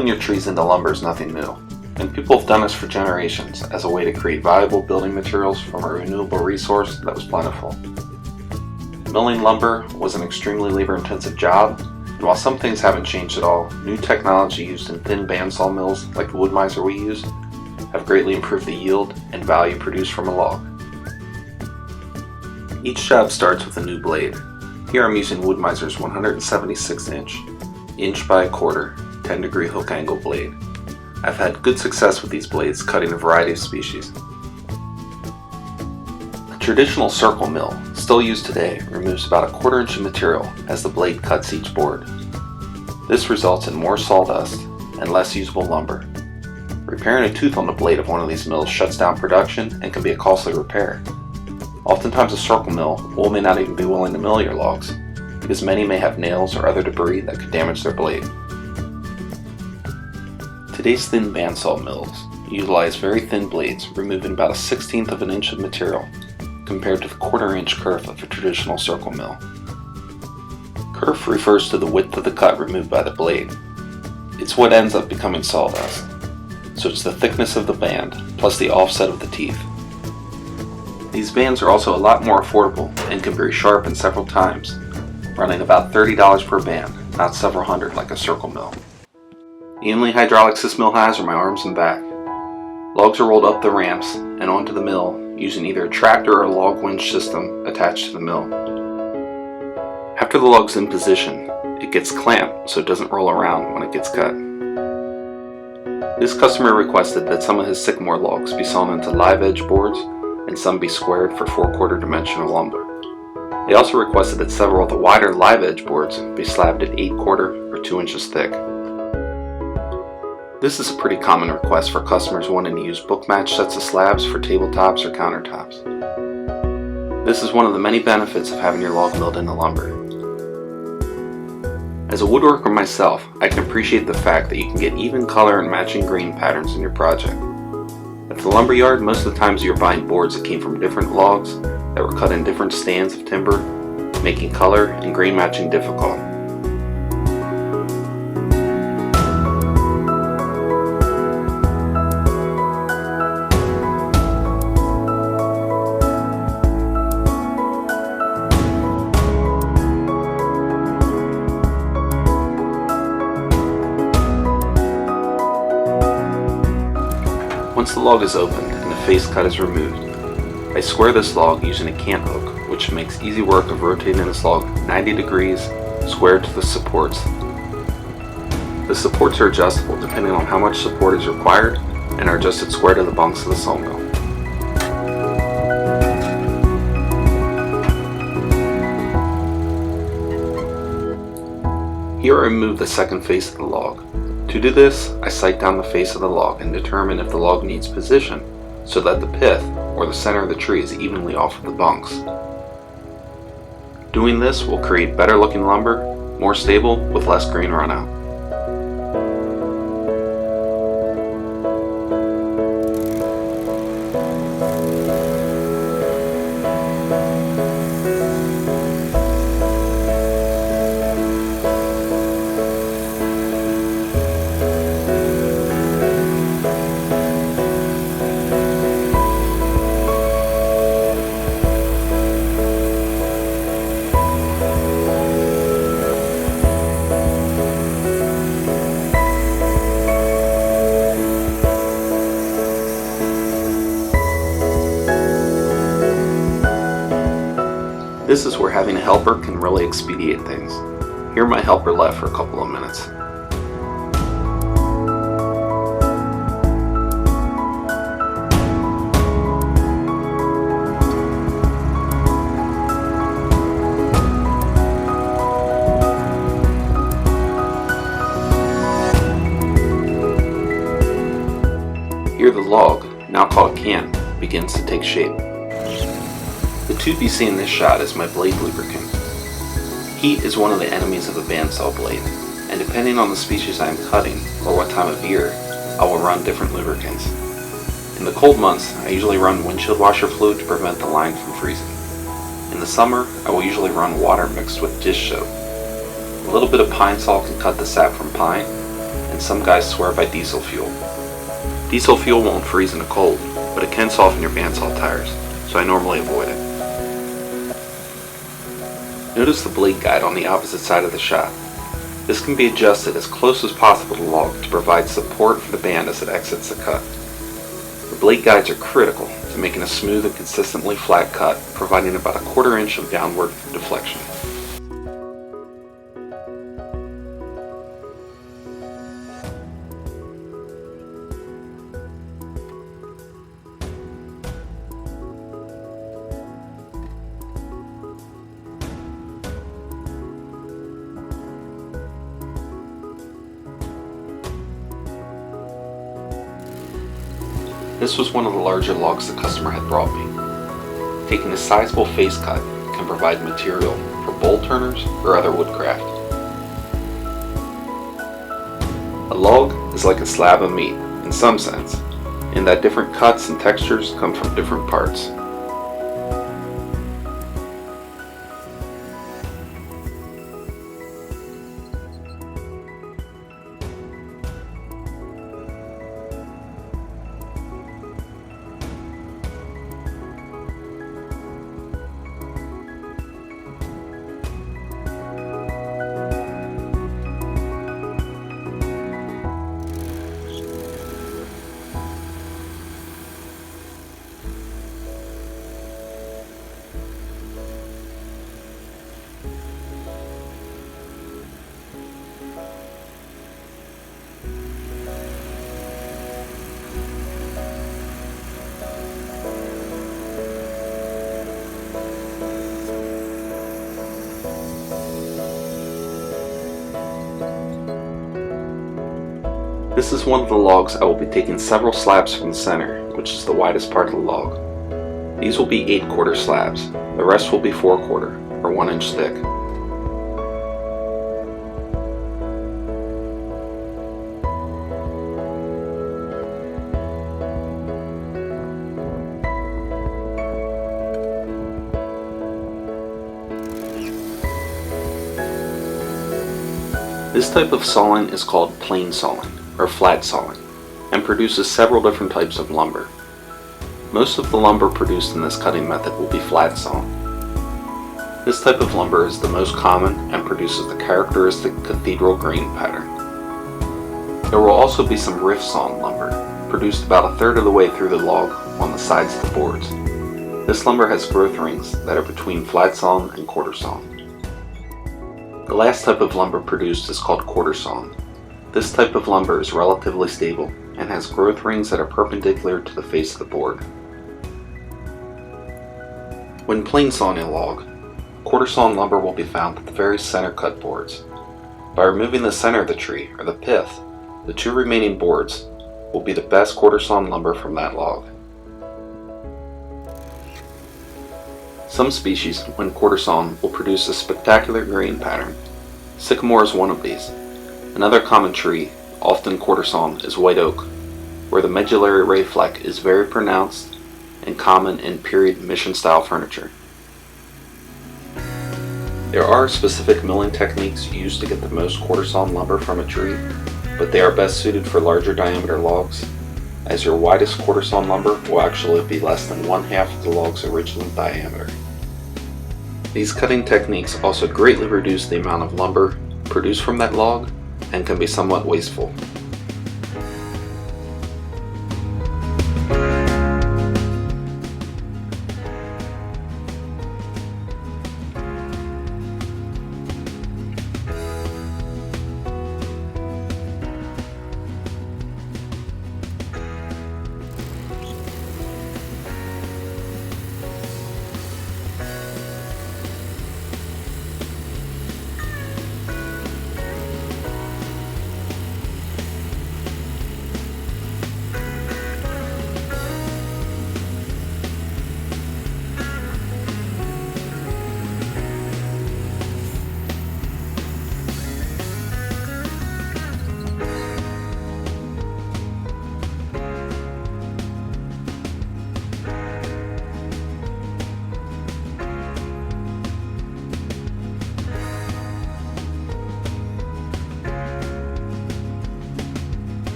Milling your trees into lumber is nothing new, and people have done this for generations as a way to create valuable building materials from a renewable resource that was plentiful. Milling lumber was an extremely labor-intensive job, and while some things haven't changed at all, new technology used in thin bandsaw mills like the Woodmizer we use have greatly improved the yield and value produced from a log. Each job starts with a new blade. Here I'm using Woodmizer's 176-inch, inch by a quarter, 10-degree hook angle blade. I've had good success with these blades cutting a variety of species. A traditional circle mill, still used today, removes about a quarter inch of material as the blade cuts each board. This results in more sawdust and less usable lumber. Repairing a tooth on the blade of one of these mills shuts down production and can be a costly repair. Oftentimes a circle mill may not even be willing to mill your logs, because many may have nails or other debris that could damage their blade. Today's thin bandsaw mills utilize very thin blades, removing about a 1/16 of an inch of material, compared to the quarter-inch kerf of a traditional circle mill. Kerf refers to the width of the cut removed by the blade. It's what ends up becoming sawdust, so it's the thickness of the band plus the offset of the teeth. These bands are also a lot more affordable and can be resharpened several times, running about $30 per band, not several hundred like a circle mill. The only hydraulics this mill has are my arms and back. Logs are rolled up the ramps and onto the mill using either a tractor or a log winch system attached to the mill. After the log's in position, it gets clamped so it doesn't roll around when it gets cut. This customer requested that some of his sycamore logs be sawn into live edge boards and some be squared for 4/4 dimensional lumber. They also requested that several of the wider live edge boards be slabbed at 8/4 or 2 inches thick. This is a pretty common request for customers wanting to use book match sets of slabs for tabletops or countertops. This is one of the many benefits of having your log milled into lumber. As a woodworker myself, I can appreciate the fact that you can get even color and matching grain patterns in your project. At the lumber yard, most of the times you're buying boards that came from different logs that were cut in different stands of timber, making color and grain matching difficult. Once the log is opened and the face cut is removed, I square this log using a cant hook, which makes easy work of rotating this log 90 degrees square to the supports. The supports are adjustable depending on how much support is required and are adjusted square to the bunks of the sawmill. Here I remove the second face of the log. To do this, I sight down the face of the log and determine if the log needs position so that the pith, or the center of the tree, is evenly off of the bunks. Doing this will create better looking lumber, more stable, with less grain runout. This is where having a helper can really expedite things. Here my helper left for a couple of minutes. Here the log, now called cant, begins to take shape. The tube you see in this shot is my blade lubricant. Heat is one of the enemies of a bandsaw blade, and depending on the species I am cutting or what time of year, I will run different lubricants. In the cold months, I usually run windshield washer fluid to prevent the line from freezing. In the summer, I will usually run water mixed with dish soap. A little bit of pine salt can cut the sap from pine, and and some guys swear by diesel fuel. Diesel fuel won't freeze in the cold, but it can soften your bandsaw tires, so I normally avoid it. Notice the blade guide on the opposite side of the shaft. This can be adjusted as close as possible to the log to provide support for the band as it exits the cut. The blade guides are critical to making a smooth and consistently flat cut, providing about a 1/4 inch of downward deflection. This was one of the larger logs the customer had brought me. Taking a sizable face cut can provide material for bowl turners or other woodcraft. A log is like a slab of meat, in some sense, in that different cuts and textures come from different parts. This is one of the logs I will be taking several slabs from the center, which is the widest part of the log. These will be 8/4 slabs. The rest will be 4/4, or 1 inch thick. This type of sawing is called plane sawing, or flat sawing, and produces several different types of lumber. Most of the lumber produced in this cutting method will be flat sawn. This type of lumber is the most common and produces the characteristic cathedral grain pattern. There will also be some rift sawn lumber, produced about 1/3 of the way through the log on the sides of the boards. This lumber has growth rings that are between flat sawn and quarter sawn. The last type of lumber produced is called quarter sawn. This type of lumber is relatively stable and has growth rings that are perpendicular to the face of the board. When plane sawing a log, quarter sawn lumber will be found at the very center cut boards. By removing the center of the tree, or the pith, the 2 remaining boards will be the best quarter sawn lumber from that log. Some species, when quarter sawn, will produce a spectacular grain pattern. Sycamore is one of these. Another common tree, often quarter sawn, is white oak, where the medullary ray fleck is very pronounced and common in period mission style furniture. There are specific milling techniques used to get the most quarter sawn lumber from a tree, but they are best suited for larger diameter logs, as your widest quarter sawn lumber will actually be less than 1/2 of the log's original diameter. These cutting techniques also greatly reduce the amount of lumber produced from that log and can be somewhat wasteful.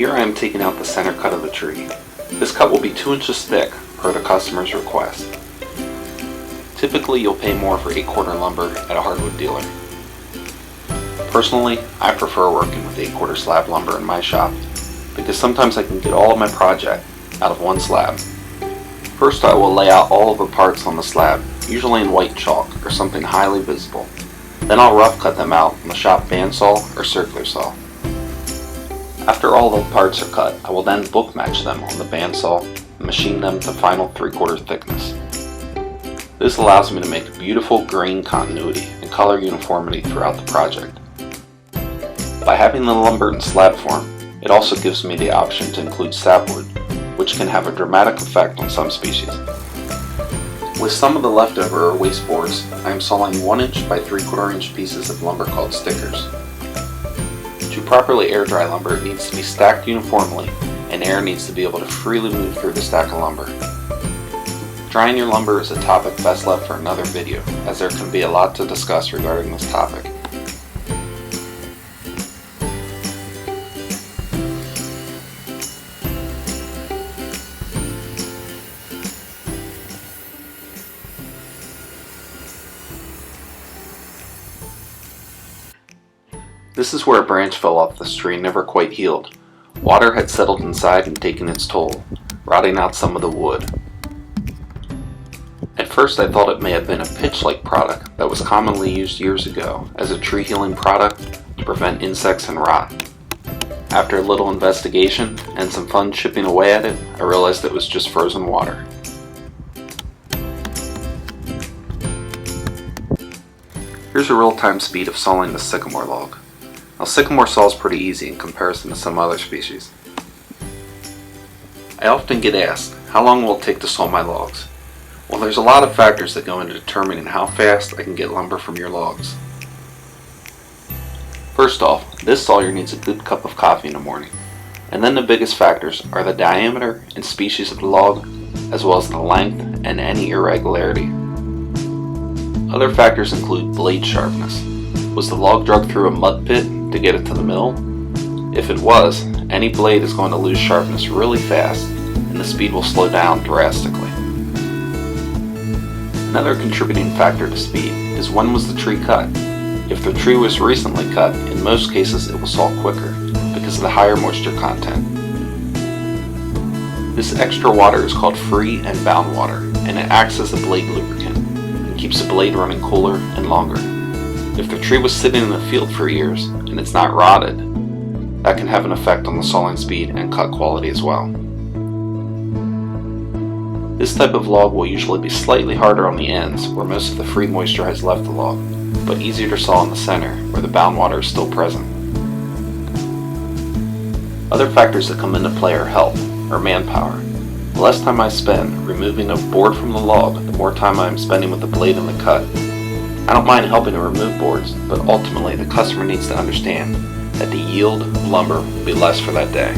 Here I am taking out the center cut of the tree. This cut will be 2 inches thick per the customer's request. Typically you'll pay more for 8-quarter lumber at a hardwood dealer. Personally, I prefer working with 8-quarter slab lumber in my shop because sometimes I can get all of my project out of one slab. First I will lay out all of the parts on the slab, usually in white chalk or something highly visible. Then I'll rough cut them out on the shop bandsaw or circular saw. After all the parts are cut, I will then book match them on the bandsaw and machine them to final 3/4 thickness. This allows me to make beautiful grain continuity and color uniformity throughout the project. By having the lumber in slab form, it also gives me the option to include sapwood, which can have a dramatic effect on some species. With some of the leftover or waste boards, I am sawing 1 inch by 3/4 inch pieces of lumber called stickers. To properly air dry lumber, it needs to be stacked uniformly, and air needs to be able to freely move through the stack of lumber. Drying your lumber is a topic best left for another video, as there can be a lot to discuss regarding this topic. This is where a branch fell off this tree and never quite healed. Water had settled inside and taken its toll, rotting out some of the wood. At first I thought it may have been a pitch-like product that was commonly used years ago as a tree healing product to prevent insects and rot. After a little investigation and some fun chipping away at it, I realized it was just frozen water. Here's a real-time speed of sawing the sycamore log. Now, sycamore saw is pretty easy in comparison to some other species. I often get asked, how long will it take to saw my logs? Well, there's a lot of factors that go into determining how fast I can get lumber from your logs. First off, this sawyer needs a good cup of coffee in the morning. And then the biggest factors are the diameter and species of the log, as well as the length and any irregularity. Other factors include blade sharpness. Was the log dragged through a mud pit to get it to the mill? If it was, any blade is going to lose sharpness really fast and the speed will slow down drastically. Another contributing factor to speed is when was the tree cut. If the tree was recently cut, in most cases it will saw quicker because of the higher moisture content. This extra water is called free and bound water, and it acts as a blade lubricant and keeps the blade running cooler and longer. If the tree was sitting in the field for years and it's not rotted, that can have an effect on the sawing speed and cut quality as well. This type of log will usually be slightly harder on the ends where most of the free moisture has left the log, but easier to saw in the center where the bound water is still present. Other factors that come into play are help, or manpower. The less time I spend removing a board from the log, the more time I am spending with the blade in the cut. I don't mind helping to remove boards, but ultimately the customer needs to understand that the yield of lumber will be less for that day.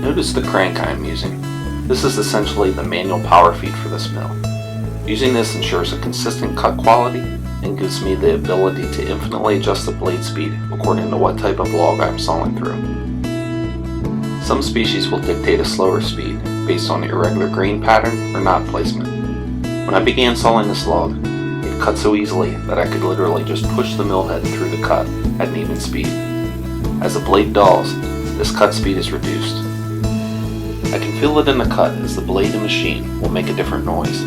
Notice the crank I am using. This is essentially the manual power feed for this mill. Using this ensures a consistent cut quality and gives me the ability to infinitely adjust the blade speed according to what type of log I am sawing through. Some species will dictate a slower speed based on irregular grain pattern or knot placement. When I began sawing this log, it cut so easily that I could literally just push the mill head through the cut at an even speed. As the blade dulls, this cut speed is reduced. I can feel it in the cut as the blade and machine will make a different noise.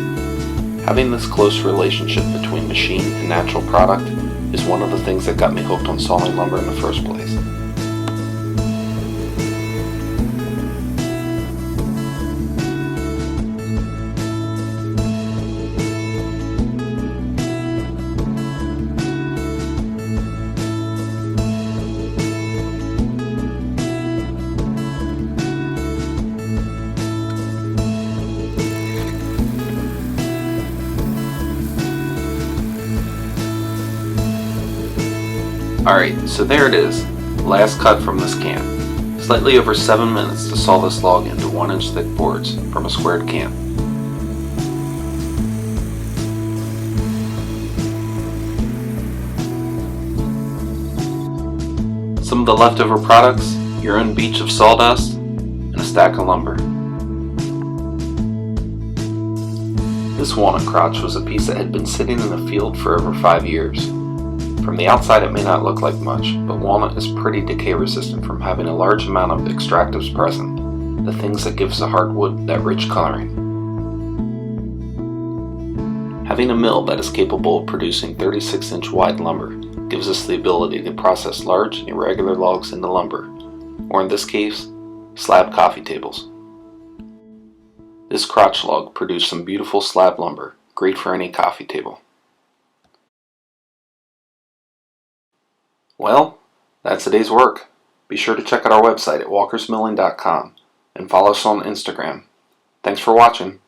Having this close relationship between machine and natural product is one of the things that got me hooked on sawing lumber in the first place. Alright, so there it is, last cut from this can. Slightly over 7 minutes to saw this log into 1-inch thick boards from a squared can. Some of the leftover products, your own beach of sawdust, and a stack of lumber. This walnut crotch was a piece that had been sitting in the field for over 5 years. From the outside it may not look like much, but walnut is pretty decay resistant from having a large amount of extractives present, the things that gives the hardwood that rich coloring. Having a mill that is capable of producing 36-inch wide lumber gives us the ability to process large, irregular logs into lumber, or in this case, slab coffee tables. This crotch log produced some beautiful slab lumber, great for any coffee table. Well, that's today's work. Be sure to check out our website at walkersmilling.com and follow us on Instagram. Thanks for watching.